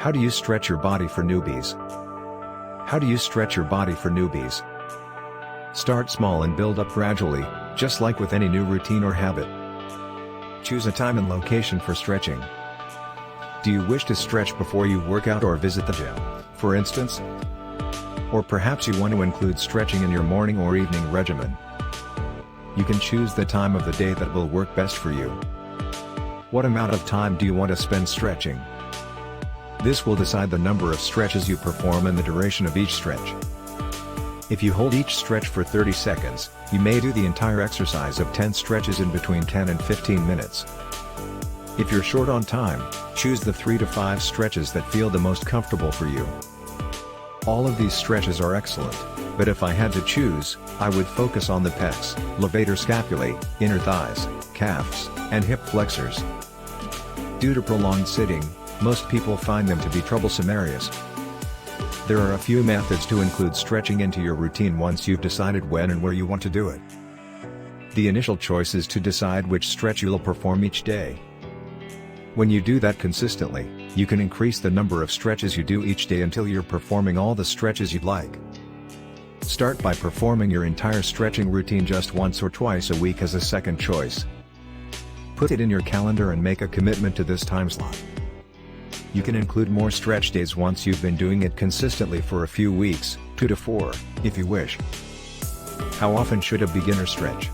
How do you stretch your body for newbies? How do you stretch your body for newbies? Start small and build up gradually, just like with any new routine or habit. Choose a time and location for stretching. Do you wish to stretch before you work out or visit the gym, for instance? Or perhaps you want to include stretching in your morning or evening regimen. You can choose the time of the day that will work best for you. What amount of time do you want to spend stretching? This will decide the number of stretches you perform and the duration of each stretch. If you hold each stretch for 30 seconds, you may do the entire exercise of 10 stretches in between 10 and 15 minutes. If you're short on time, choose the 3 to 5 stretches that feel the most comfortable for you. All of these stretches are excellent, but if I had to choose, I would focus on the pecs, levator scapulae, inner thighs, calves, and hip flexors. Due to prolonged sitting, most people find them to be troublesome areas. There are a few methods to include stretching into your routine once you've decided when and where you want to do it. The initial choice is to decide which stretch you'll perform each day. When you do that consistently, you can increase the number of stretches you do each day until you're performing all the stretches you'd like. Start by performing your entire stretching routine just once or twice a week as a second choice. Put it in your calendar and make a commitment to this time slot. You can include more stretch days once you've been doing it consistently for a few weeks, 2 to 4, if you wish. How often should a beginner stretch?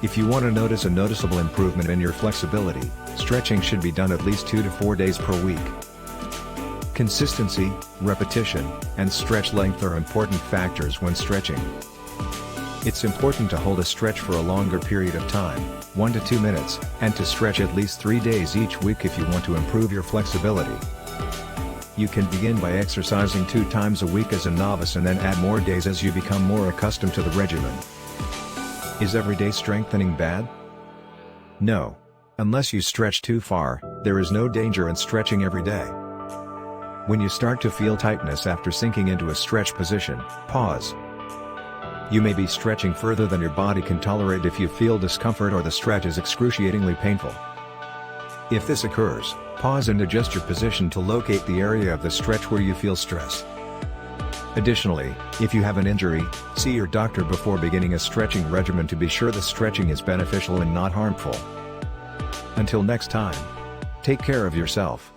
If you want to notice a noticeable improvement in your flexibility, stretching should be done at least 2 to 4 days per week. Consistency, repetition, and stretch length are important factors when stretching. It's important to hold a stretch for a longer period of time, 1 to 2 minutes, and to stretch at least 3 days each week if you want to improve your flexibility. You can begin by exercising 2 times a week as a novice and then add more days as you become more accustomed to the regimen. Is everyday strengthening bad? No. Unless you stretch too far, there is no danger in stretching every day. When you start to feel tightness after sinking into a stretch position, pause. You may be stretching further than your body can tolerate if you feel discomfort or the stretch is excruciatingly painful. If this occurs, pause and adjust your position to locate the area of the stretch where you feel stress. Additionally, if you have an injury, see your doctor before beginning a stretching regimen to be sure the stretching is beneficial and not harmful. Until next time, take care of yourself.